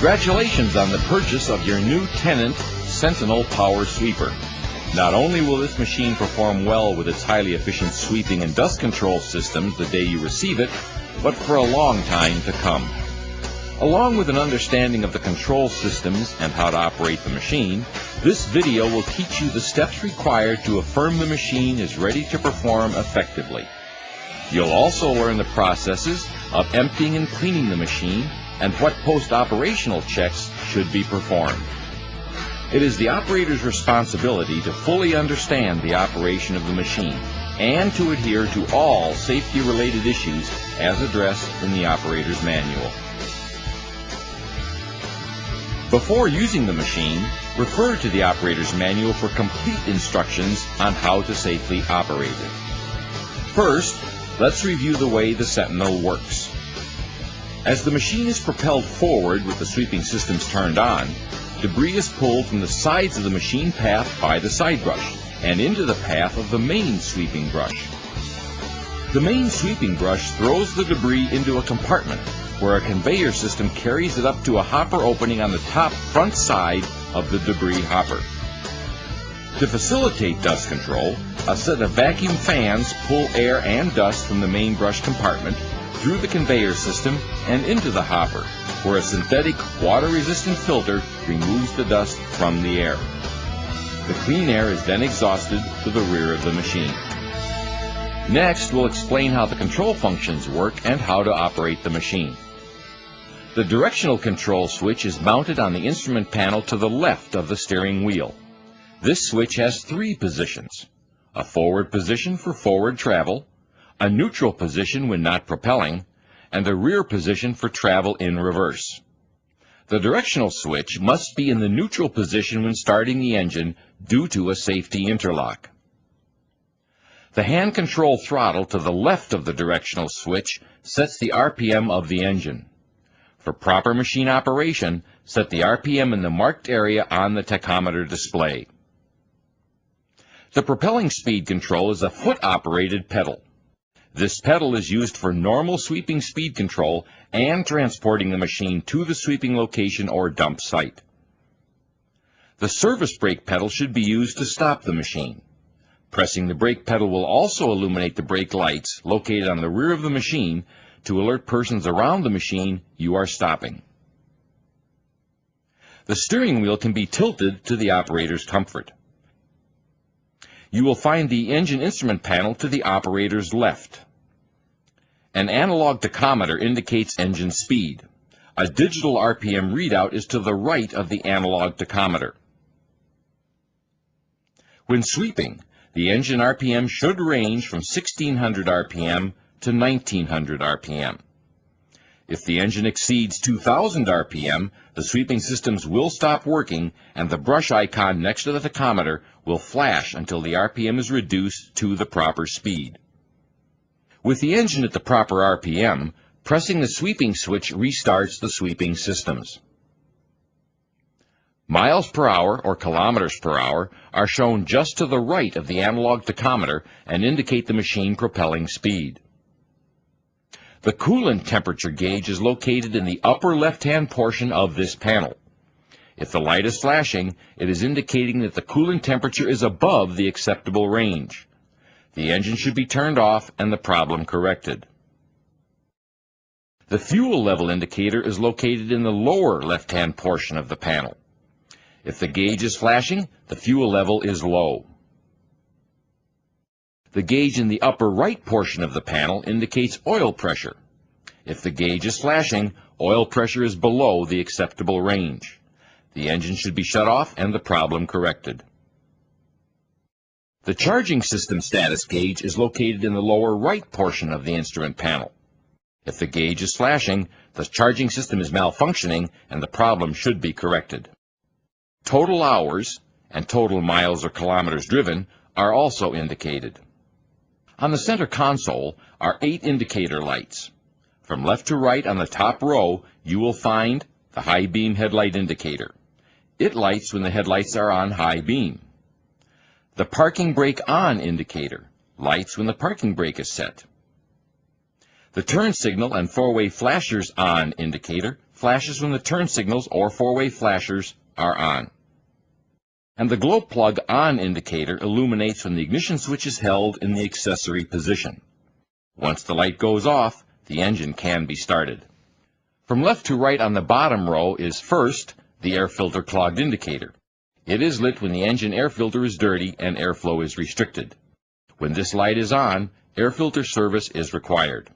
Congratulations on the purchase of your new Tennant Sentinel Power Sweeper. Not only will this machine perform well with its highly efficient sweeping and dust control systems the day you receive it, but for a long time to come. Along with an understanding of the control systems and how to operate the machine, this video will teach you the steps required to affirm the machine is ready to perform effectively. You'll also learn the processes of emptying and cleaning the machine and what post-operational checks should be performed. It is the operator's responsibility to fully understand the operation of the machine and to adhere to all safety-related issues as addressed in the operator's manual. Before using the machine, refer to the operator's manual for complete instructions on how to safely operate it. First, let's review the way the Sentinel works. As the machine is propelled forward with the sweeping systems turned on, debris is pulled from the sides of the machine path by the side brush and into the path of the main sweeping brush. The main sweeping brush throws the debris into a compartment where a conveyor system carries it up to a hopper opening on the top front side of the debris hopper. To facilitate dust control, a set of vacuum fans pull air and dust from the main brush compartment through the conveyor system and into the hopper, where a synthetic water-resistant filter removes the dust from the air. The clean air is then exhausted to the rear of the machine. Next, we'll explain how the control functions work and how to operate the machine. The directional control switch is mounted on the instrument panel to the left of the steering wheel. This switch has three positions: a forward position for forward travel, a neutral position when not propelling, and a rear position for travel in reverse. The directional switch must be in the neutral position when starting the engine due to a safety interlock. The hand control throttle to the left of the directional switch sets the RPM of the engine. For proper machine operation, set the RPM in the marked area on the tachometer display. The propelling speed control is a foot-operated pedal. This pedal is used for normal sweeping speed control and transporting the machine to the sweeping location or dump site. The service brake pedal should be used to stop the machine. Pressing the brake pedal will also illuminate the brake lights located on the rear of the machine to alert persons around the machine you are stopping. The steering wheel can be tilted to the operator's comfort. You will find the engine instrument panel to the operator's left. An analog tachometer indicates engine speed. A digital RPM readout is to the right of the analog tachometer. When sweeping, the engine RPM should range from 1600 RPM to 1900 RPM. If the engine exceeds 2000 RPM, the sweeping systems will stop working and the brush icon next to the tachometer will flash until the RPM is reduced to the proper speed. With the engine at the proper RPM, pressing the sweeping switch restarts the sweeping systems. Miles per hour or kilometers per hour are shown just to the right of the analog tachometer and indicate the machine propelling speed. The coolant temperature gauge is located in the upper left-hand portion of this panel. If the light is flashing, it is indicating that the coolant temperature is above the acceptable range. The engine should be turned off and the problem corrected. The fuel level indicator is located in the lower left-hand portion of the panel. If the gauge is flashing, the fuel level is low. The gauge in the upper right portion of the panel indicates oil pressure. If the gauge is flashing, oil pressure is below the acceptable range. The engine should be shut off and the problem corrected. The charging system status gauge is located in the lower right portion of the instrument panel. If the gauge is flashing, the charging system is malfunctioning and the problem should be corrected. Total hours and total miles or kilometers driven are also indicated. On the center console are 8 indicator lights. From left to right on the top row, you will find the high beam headlight indicator. It lights when the headlights are on high beam. The parking brake on indicator lights when the parking brake is set. The turn signal and four-way flashers on indicator flashes when the turn signals or four-way flashers are on. And the glow plug on indicator illuminates when the ignition switch is held in the accessory position. Once the light goes off, the engine can be started. From left to right on the bottom row is first the air filter clogged indicator. It is lit when the engine air filter is dirty and airflow is restricted. When this light is on, air filter service is required.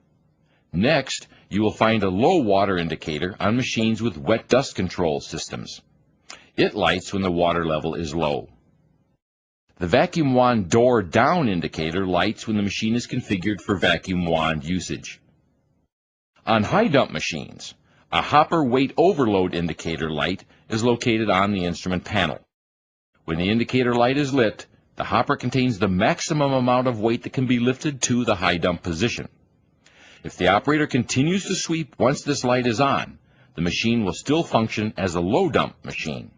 Next, you will find a low water indicator on machines with wet dust control systems. It lights when the water level is low. The vacuum wand door down indicator lights when the machine is configured for vacuum wand usage. On high dump machines, a hopper weight overload indicator light is located on the instrument panel. When the indicator light is lit, the hopper contains the maximum amount of weight that can be lifted to the high dump position. If the operator continues to sweep once this light is on, the machine will still function as a low dump machine.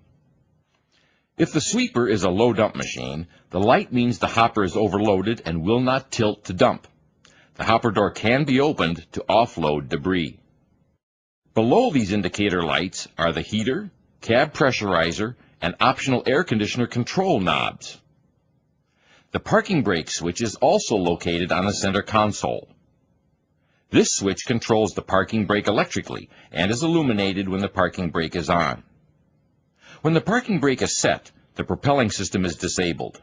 If the sweeper is a low dump machine, the light means the hopper is overloaded and will not tilt to dump. The hopper door can be opened to offload debris. Below these indicator lights are the heater, cab pressurizer, and optional air conditioner control knobs. The parking brake switch is also located on the center console. This switch controls the parking brake electrically and is illuminated when the parking brake is on. When the parking brake is set, the propelling system is disabled.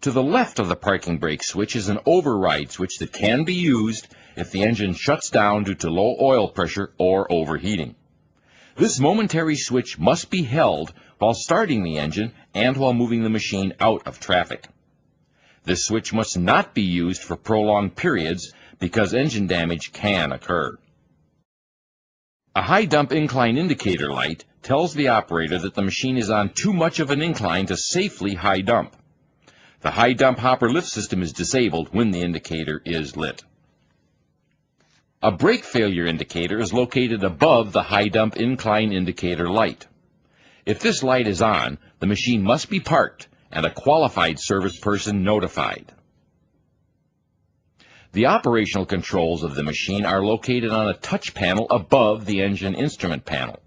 To the left of the parking brake switch is an override switch that can be used if the engine shuts down due to low oil pressure or overheating. This momentary switch must be held while starting the engine and while moving the machine out of traffic. This switch must not be used for prolonged periods because engine damage can occur. A high dump incline indicator light tells the operator that the machine is on too much of an incline to safely high dump. The high dump hopper lift system is disabled when the indicator is lit. A brake failure indicator is located above the high dump incline indicator light. If this light is on, the machine must be parked and a qualified service person notified. The operational controls of the machine are located on a touch panel above the engine instrument panel.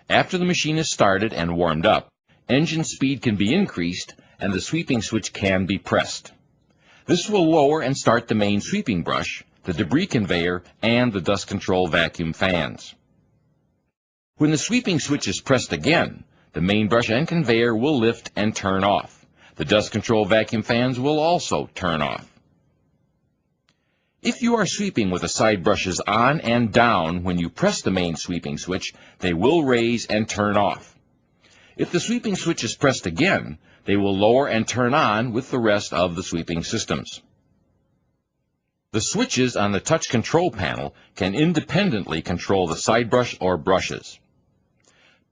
After the machine is started and warmed up, engine speed can be increased and the sweeping switch can be pressed. This will lower and start the main sweeping brush, the debris conveyor, and the dust control vacuum fans. When the sweeping switch is pressed again, the main brush and conveyor will lift and turn off. The dust control vacuum fans will also turn off. If you are sweeping with the side brushes on and down when you press the main sweeping switch, they will raise and turn off. If the sweeping switch is pressed again, they will lower and turn on with the rest of the sweeping systems. The switches on the touch control panel can independently control the side brush or brushes.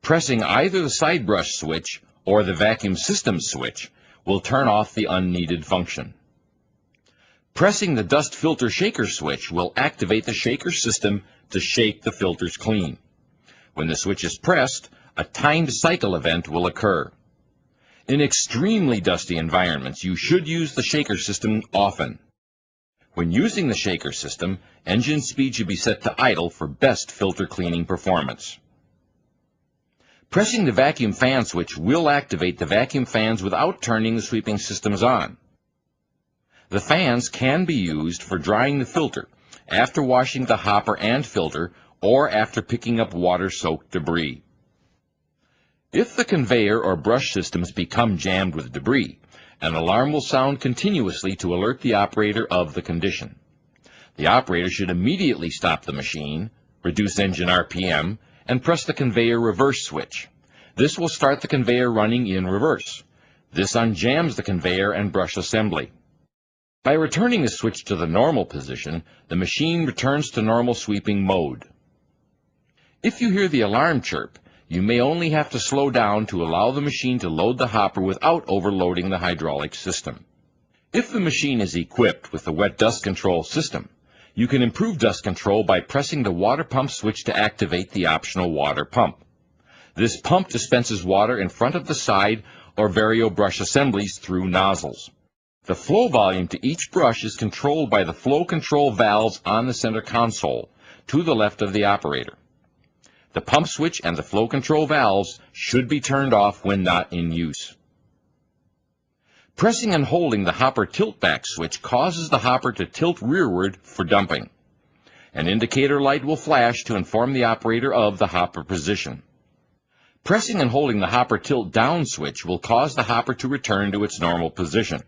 Pressing either the side brush switch or the vacuum system switch will turn off the unneeded function. Pressing the dust filter shaker switch will activate the shaker system to shake the filters clean. When the switch is pressed, a timed cycle event will occur. In extremely dusty environments, you should use the shaker system often. When using the shaker system, engine speed should be set to idle for best filter cleaning performance. Pressing the vacuum fan switch will activate the vacuum fans without turning the sweeping systems on. The fans can be used for drying the filter after washing the hopper and filter or after picking up water-soaked debris. If the conveyor or brush systems become jammed with debris, an alarm will sound continuously to alert the operator of the condition. The operator should immediately stop the machine, reduce engine RPM, and press the conveyor reverse switch. This will start the conveyor running in reverse. This unjams the conveyor and brush assembly. By returning the switch to the normal position, the machine returns to normal sweeping mode. If you hear the alarm chirp, you may only have to slow down to allow the machine to load the hopper without overloading the hydraulic system. If the machine is equipped with the wet dust control system, you can improve dust control by pressing the water pump switch to activate the optional water pump. This pump dispenses water in front of the side or vario brush assemblies through nozzles. The flow volume to each brush is controlled by the flow control valves on the center console to the left of the operator. The pump switch and the flow control valves should be turned off when not in use. Pressing and holding the hopper tilt-back switch causes the hopper to tilt rearward for dumping. An indicator light will flash to inform the operator of the hopper position. Pressing and holding the hopper tilt-down switch will cause the hopper to return to its normal position.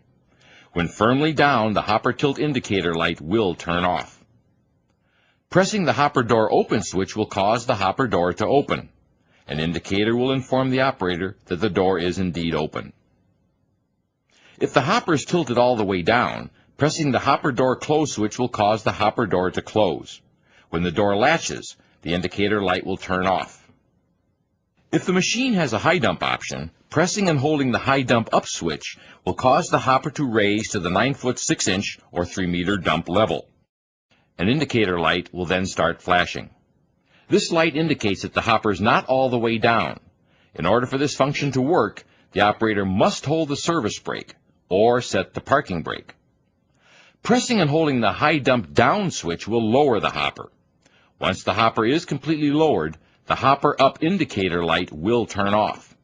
When firmly down, the hopper tilt indicator light will turn off. Pressing the hopper door open switch will cause the hopper door to open. An indicator will inform the operator that the door is indeed open. If the hopper is tilted all the way down, pressing the hopper door close switch will cause the hopper door to close. When the door latches, the indicator light will turn off. If the machine has a high dump option, pressing and holding the high dump up switch will cause the hopper to raise to the 9-foot 6-inch or 3-meter dump level. An indicator light will then start flashing. This light indicates that the hopper is not all the way down. In order for this function to work, the operator must hold the service brake or set the parking brake. Pressing and holding the high dump down switch will lower the hopper. Once the hopper is completely lowered, the hopper up indicator light will turn off.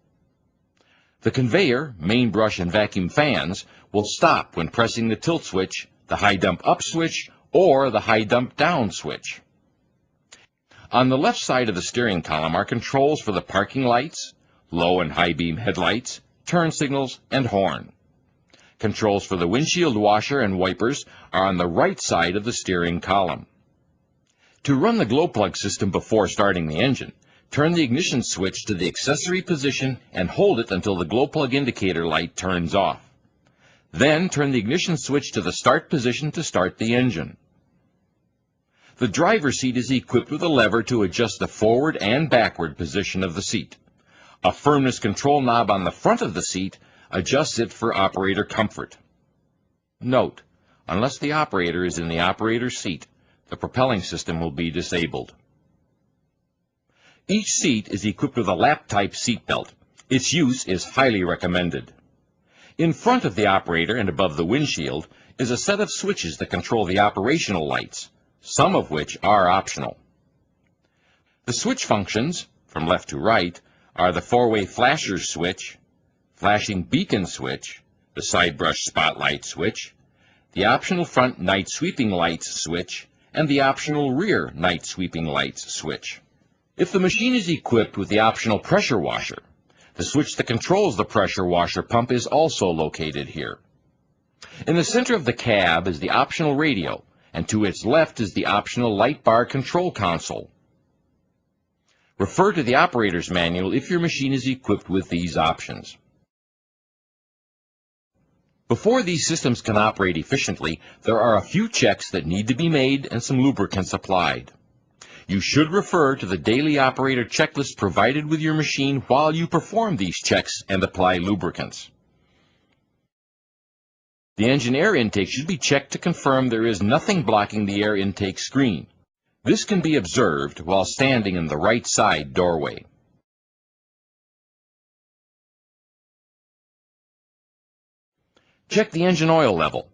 The conveyor, main brush, and vacuum fans will stop when pressing the tilt switch, the high dump up switch, or the high dump down switch. On the left side of the steering column are controls for the parking lights, low and high beam headlights, turn signals, and horn. Controls for the windshield washer and wipers are on the right side of the steering column. To run the glow plug system before starting the engine, turn the ignition switch to the accessory position and hold it until the glow plug indicator light turns off. Then turn the ignition switch to the start position to start the engine. The driver's seat is equipped with a lever to adjust the forward and backward position of the seat. A firmness control knob on the front of the seat adjusts it for operator comfort. Note, unless the operator is in the operator's seat, the propelling system will be disabled. Each seat is equipped with a lap-type seat belt. Its use is highly recommended. In front of the operator and above the windshield is a set of switches that control the operational lights, some of which are optional. The switch functions, from left to right, are the 4-way flasher switch, flashing beacon switch, the side brush spotlight switch, the optional front night sweeping lights switch, and the optional rear night sweeping lights switch. If the machine is equipped with the optional pressure washer, the switch that controls the pressure washer pump is also located here. In the center of the cab is the optional radio, and to its left is the optional light bar control console. Refer to the operator's manual if your machine is equipped with these options. Before these systems can operate efficiently, there are a few checks that need to be made and some lubricants applied. You should refer to the daily operator checklist provided with your machine while you perform these checks and apply lubricants. The engine air intake should be checked to confirm there is nothing blocking the air intake screen. This can be observed while standing in the right side doorway. Check the engine oil level.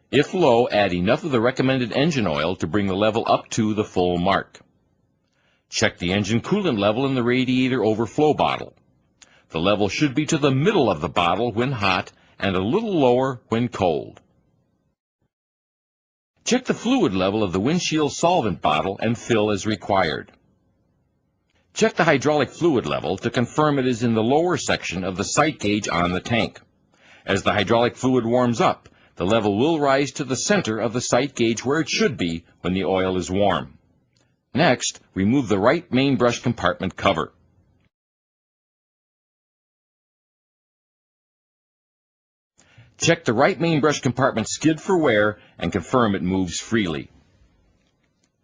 If low, add enough of the recommended engine oil to bring the level up to the full mark. Check the engine coolant level in the radiator overflow bottle. The level should be to the middle of the bottle when hot and a little lower when cold. Check the fluid level of the windshield solvent bottle and fill as required. Check the hydraulic fluid level to confirm it is in the lower section of the sight gauge on the tank. As the hydraulic fluid warms up, the level will rise to the center of the sight gauge where it should be when the oil is warm. Next, remove the right main brush compartment cover. Check the right main brush compartment skid for wear and confirm it moves freely.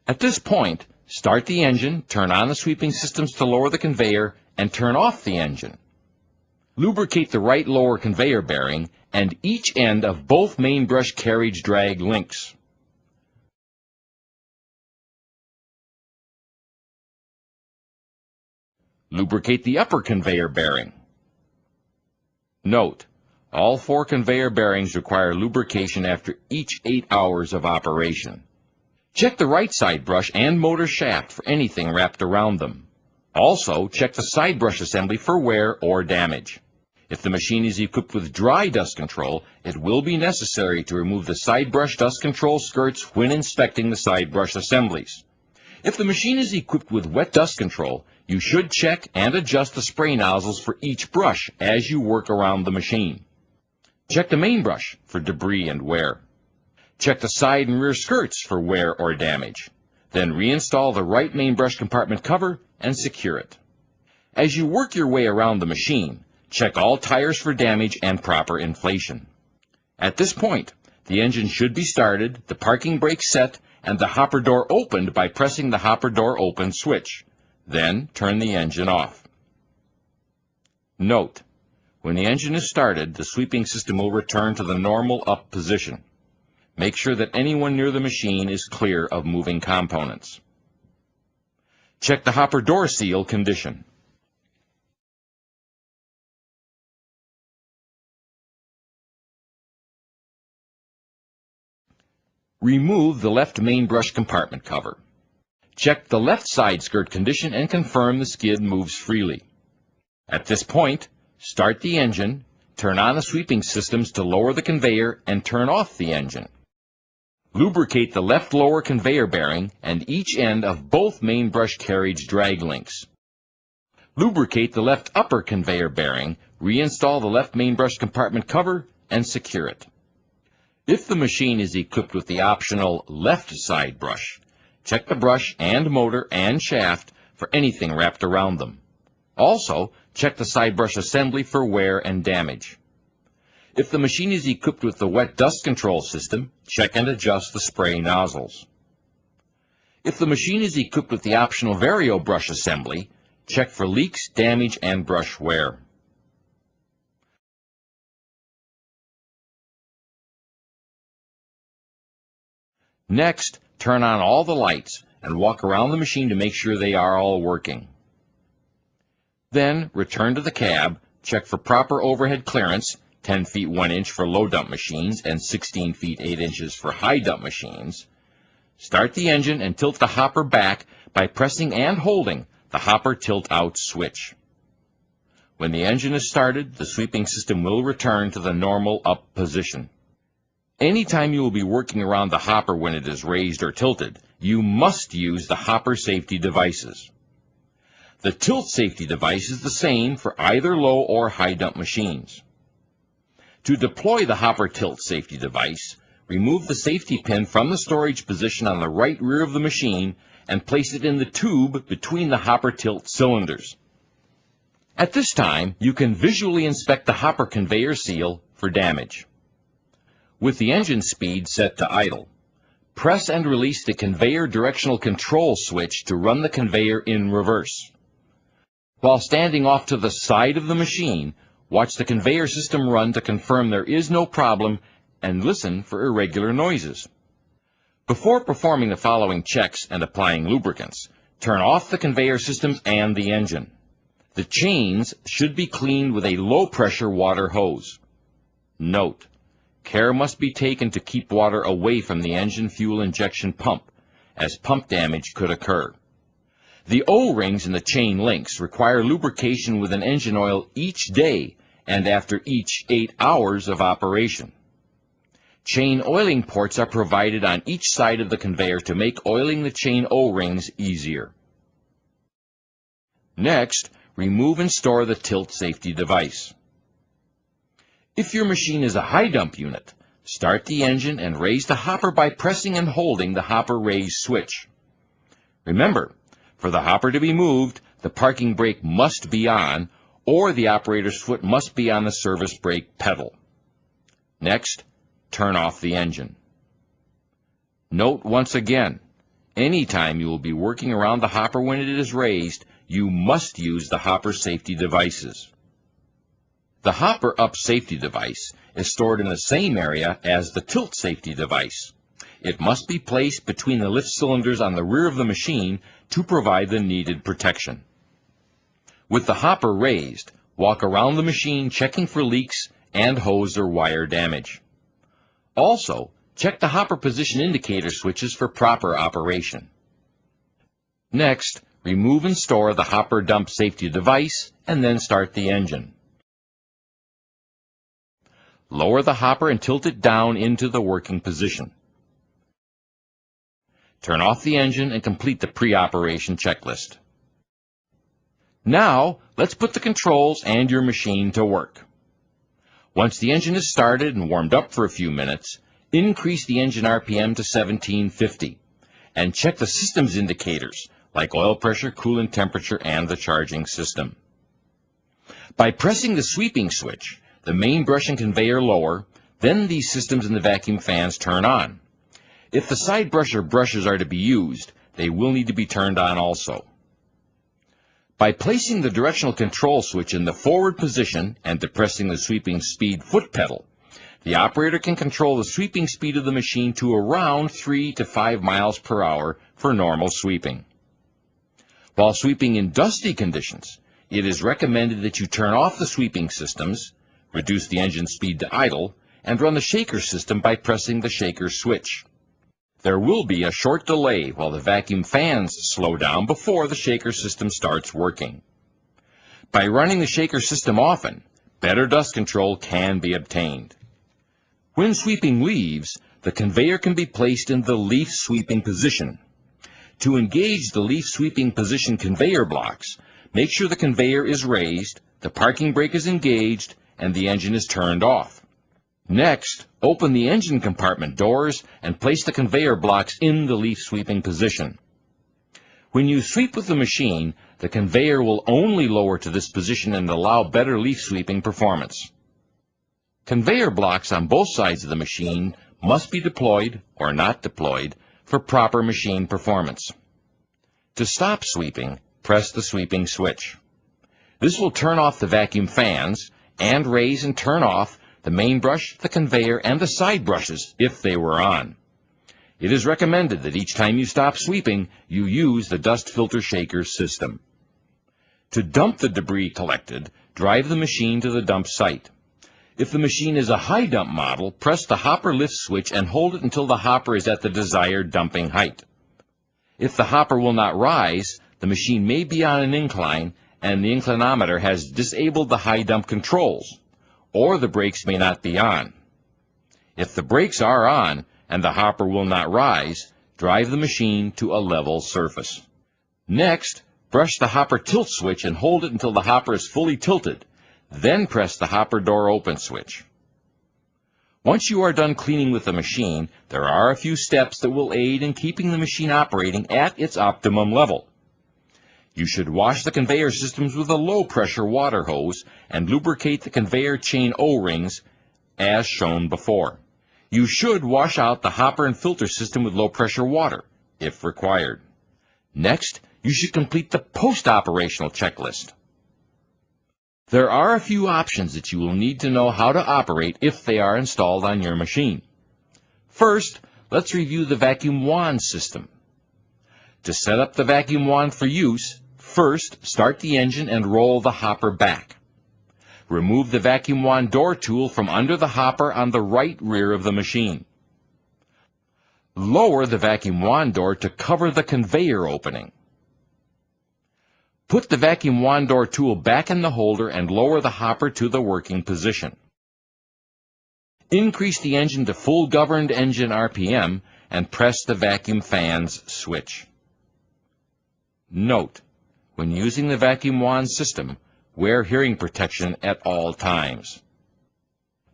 At this point, start the engine, turn on the sweeping systems to lower the conveyor, and turn off the engine. Lubricate the right lower conveyor bearing and each end of both main brush carriage drag links. Lubricate the upper conveyor bearing. Note, all 4 conveyor bearings require lubrication after each 8 hours of operation. Check the right side brush and motor shaft for anything wrapped around them. Also, check the side brush assembly for wear or damage. If the machine is equipped with dry dust control, it will be necessary to remove the side brush dust control skirts when inspecting the side brush assemblies. If the machine is equipped with wet dust control, you should check and adjust the spray nozzles for each brush as you work around the machine. Check the main brush for debris and wear. Check the side and rear skirts for wear or damage. Then reinstall the right main brush compartment cover and secure it. As you work your way around the machine, check all tires for damage and proper inflation. At this point, the engine should be started, the parking brake set, and the hopper door opened by pressing the hopper door open switch. Then turn the engine off. Note: when the engine is started, the sweeping system will return to the normal up position. Make sure that anyone near the machine is clear of moving components. Check the hopper door seal condition. Remove the left main brush compartment cover. Check the left side skirt condition and confirm the skid moves freely. At this point, start the engine, turn on the sweeping systems to lower the conveyor, and turn off the engine. Lubricate the left lower conveyor bearing and each end of both main brush carriage drag links. Lubricate the left upper conveyor bearing, reinstall the left main brush compartment cover, and secure it. If the machine is equipped with the optional left side brush, check the brush and motor and shaft for anything wrapped around them. Also, check the side brush assembly for wear and damage. If the machine is equipped with the wet dust control system, check and adjust the spray nozzles. If the machine is equipped with the optional Vario brush assembly, check for leaks, damage, and brush wear. Next, turn on all the lights and walk around the machine to make sure they are all working. Then, return to the cab, check for proper overhead clearance, 10 feet 1 inch for low dump machines and 16 feet 8 inches for high dump machines. Start the engine and tilt the hopper back by pressing and holding the hopper tilt out switch. When the engine is started, the sweeping system will return to the normal up position. Anytime you will be working around the hopper when it is raised or tilted, you must use the hopper safety devices. The tilt safety device is the same for either low or high dump machines. To deploy the hopper tilt safety device, remove the safety pin from the storage position on the right rear of the machine and place it in the tube between the hopper tilt cylinders. At this time, you can visually inspect the hopper conveyor seal for damage. With the engine speed set to idle, press and release the conveyor directional control switch to run the conveyor in reverse. While standing off to the side of the machine, watch the conveyor system run to confirm there is no problem and listen for irregular noises. Before performing the following checks and applying lubricants, turn off the conveyor systems and the engine. The chains should be cleaned with a low-pressure water hose. Note: care must be taken to keep water away from the engine fuel injection pump, as pump damage could occur. The O-rings in the chain links require lubrication with an engine oil each day and after each 8 hours of operation. Chain oiling ports are provided on each side of the conveyor to make oiling the chain O-rings easier. Next, remove and store the tilt safety device. If your machine is a high dump unit, start the engine and raise the hopper by pressing and holding the hopper raise switch. Remember, for the hopper to be moved, the parking brake must be on, or the operator's foot must be on the service brake pedal. Next, turn off the engine. Note once again, anytime you will be working around the hopper when it is raised, you must use the hopper safety devices. The hopper up safety device is stored in the same area as the tilt safety device. It must be placed between the lift cylinders on the rear of the machine to provide the needed protection. With the hopper raised, walk around the machine checking for leaks and hose or wire damage. Also, Check the hopper position indicator switches for proper operation. Next, remove and store the hopper dump safety device and then start the engine. Lower the hopper and tilt it down into the working position. Turn off the engine and complete the pre-operation checklist. Now, let's put the controls and your machine to work. Once the engine is started and warmed up for a few minutes, increase the engine RPM to 1750 and check the system's indicators like oil pressure, coolant temperature, and the charging system. By pressing the sweeping switch, the main brush and conveyor lower, then these systems and the vacuum fans turn on. If the side brush or brushes are to be used, they will need to be turned on also. By placing the directional control switch in the forward position and depressing the sweeping speed foot pedal, the operator can control the sweeping speed of the machine to around 3 to 5 miles per hour for normal sweeping. While sweeping in dusty conditions, it is recommended that you turn off the sweeping systems, reduce the engine speed to idle, and run the shaker system by pressing the shaker switch. There will be a short delay while the vacuum fans slow down before the shaker system starts working. By running the shaker system often, better dust control can be obtained. When sweeping leaves, the conveyor can be placed in the leaf sweeping position. To engage the leaf sweeping position conveyor blocks, make sure the conveyor is raised, the parking brake is engaged, and the engine is turned off. Next, open the engine compartment doors and place the conveyor blocks in the leaf sweeping position. When you sweep with the machine, the conveyor will only lower to this position and allow better leaf sweeping performance. Conveyor blocks on both sides of the machine must be deployed or not deployed for proper machine performance. To stop sweeping, press the sweeping switch. This will turn off the vacuum fans and raise and turn off the main brush, the conveyor, and the side brushes if they were on. It is recommended that each time you stop sweeping, you use the dust filter shaker system. To dump the debris collected, drive the machine to the dump site. If the machine is a high dump model, press the hopper lift switch and hold it until the hopper is at the desired dumping height. If the hopper will not rise, the machine may be on an incline and the inclinometer has disabled the high dump controls, or the brakes may not be on. If the brakes are on and the hopper will not rise, drive the machine to a level surface. Next, brush the hopper tilt switch and hold it until the hopper is fully tilted. Then press the hopper door open switch. Once you are done cleaning with the machine, there are a few steps that will aid in keeping the machine operating at its optimum level. You should wash the conveyor systems with a low-pressure water hose and lubricate the conveyor chain O-rings as shown before. You should wash out the hopper and filter system with low-pressure water, if required. Next, you should complete the post-operational checklist. There are a few options that you will need to know how to operate if they are installed on your machine. First, let's review the vacuum wand system. To set up the vacuum wand for use, first start the engine and roll the hopper back. Remove the vacuum wand door tool from under the hopper on the right rear of the machine. Lower the vacuum wand door to cover the conveyor opening. Put the vacuum wand door tool back in the holder and lower the hopper to the working position. Increase the engine to full governed engine RPM and press the vacuum fans switch. Note, when using the vacuum wand system, wear hearing protection at all times.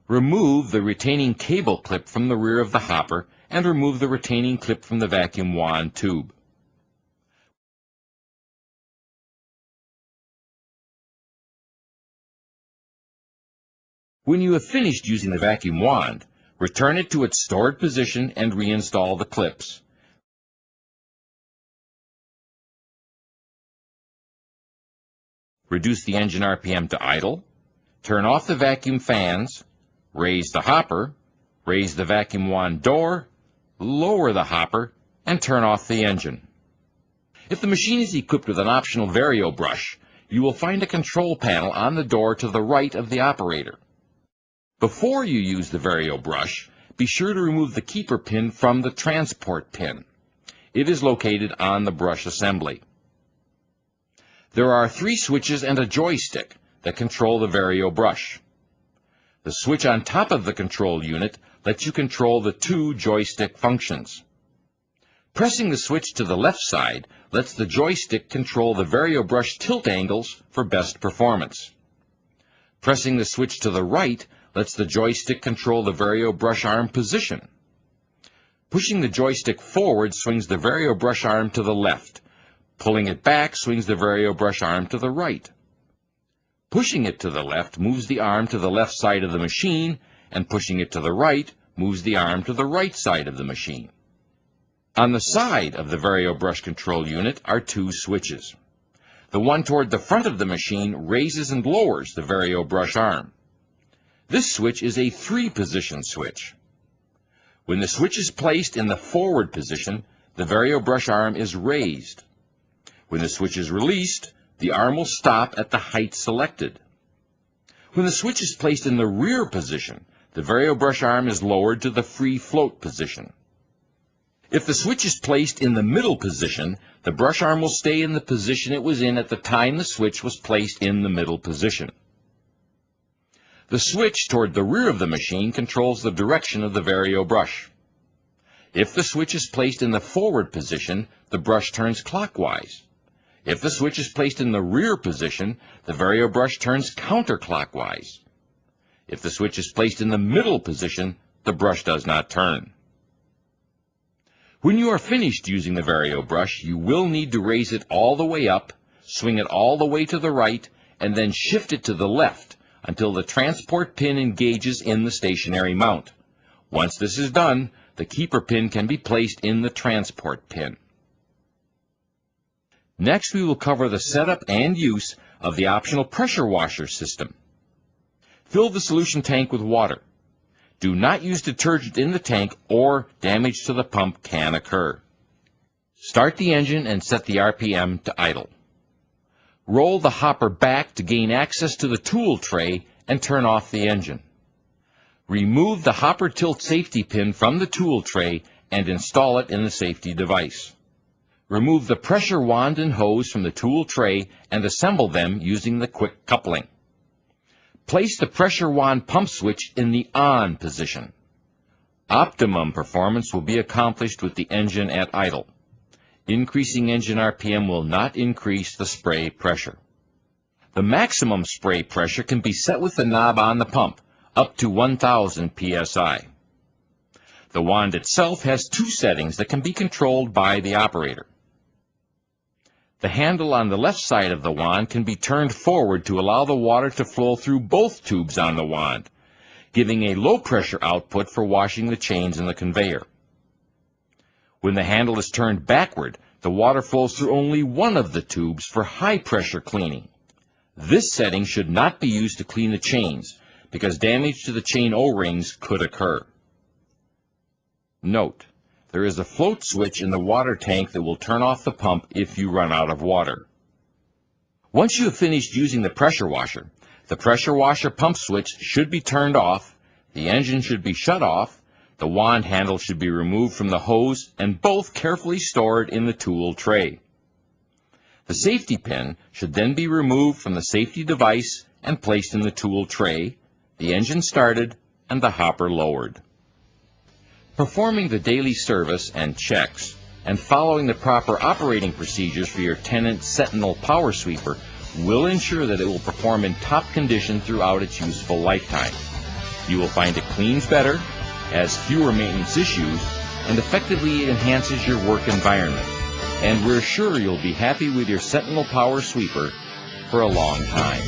Remove the retaining cable clip from the rear of the hopper and remove the retaining clip from the vacuum wand tube. When you have finished using the vacuum wand, return it to its stored position and reinstall the clips. Reduce the engine RPM to idle, turn off the vacuum fans, raise the hopper, raise the vacuum wand door, lower the hopper, and turn off the engine. If the machine is equipped with an optional vario brush, you will find a control panel on the door to the right of the operator. Before you use the vario brush, be sure to remove the keeper pin from the transport pin. It is located on the brush assembly. There are 3 switches and a joystick that control the Vario brush. The switch on top of the control unit lets you control the 2 joystick functions. Pressing the switch to the left side lets the joystick control the Vario brush tilt angles for best performance. Pressing the switch to the right lets the joystick control the Vario brush arm position. Pushing the joystick forward swings the Vario brush arm to the left. Pulling it back swings the Vario brush arm to the right. Pushing it to the left moves the arm to the left side of the machine, and pushing it to the right moves the arm to the right side of the machine. On the side of the Vario brush control unit are 2 switches. The one toward the front of the machine raises and lowers the Vario brush arm. This switch is a 3-position switch. When the switch is placed in the forward position, the Vario brush arm is raised. When the switch is released, the arm will stop at the height selected. When the switch is placed in the rear position, the Vario brush arm is lowered to the free float position. If the switch is placed in the middle position, the brush arm will stay in the position it was in at the time the switch was placed in the middle position. The switch toward the rear of the machine controls the direction of the Vario brush. If the switch is placed in the forward position, the brush turns clockwise. If the switch is placed in the rear position, the Vario brush turns counterclockwise. If the switch is placed in the middle position, the brush does not turn. When you are finished using the Vario brush, you will need to raise it all the way up, swing it all the way to the right, and then shift it to the left until the transport pin engages in the stationary mount. Once this is done, the keeper pin can be placed in the transport pin. Next, we will cover the setup and use of the optional pressure washer system. Fill the solution tank with water. Do not use detergent in the tank or damage to the pump can occur. Start the engine and set the RPM to idle. Roll the hopper back to gain access to the tool tray and turn off the engine. Remove the hopper tilt safety pin from the tool tray and install it in the safety device. Remove the pressure wand and hose from the tool tray and assemble them using the quick coupling. Place the pressure wand pump switch in the on position. Optimum performance will be accomplished with the engine at idle. Increasing engine RPM will not increase the spray pressure. The maximum spray pressure can be set with the knob on the pump, up to 1000 psi. The wand itself has 2 settings that can be controlled by the operator. The handle on the left side of the wand can be turned forward to allow the water to flow through both tubes on the wand, giving a low pressure output for washing the chains in the conveyor. When the handle is turned backward, the water flows through only one of the tubes for high pressure cleaning. This setting should not be used to clean the chains, because damage to the chain O-rings could occur. Note: there is a float switch in the water tank that will turn off the pump if you run out of water. Once you have finished using the pressure washer pump switch should be turned off, the engine should be shut off, the wand handle should be removed from the hose, and both carefully stored in the tool tray. The safety pin should then be removed from the safety device and placed in the tool tray, the engine started, and the hopper lowered. Performing the daily service and checks and following the proper operating procedures for your Tennant Sentinel power sweeper will ensure that it will perform in top condition throughout its useful lifetime. You will find it cleans better, has fewer maintenance issues, and effectively enhances your work environment. And we're sure you'll be happy with your Sentinel power sweeper for a long time.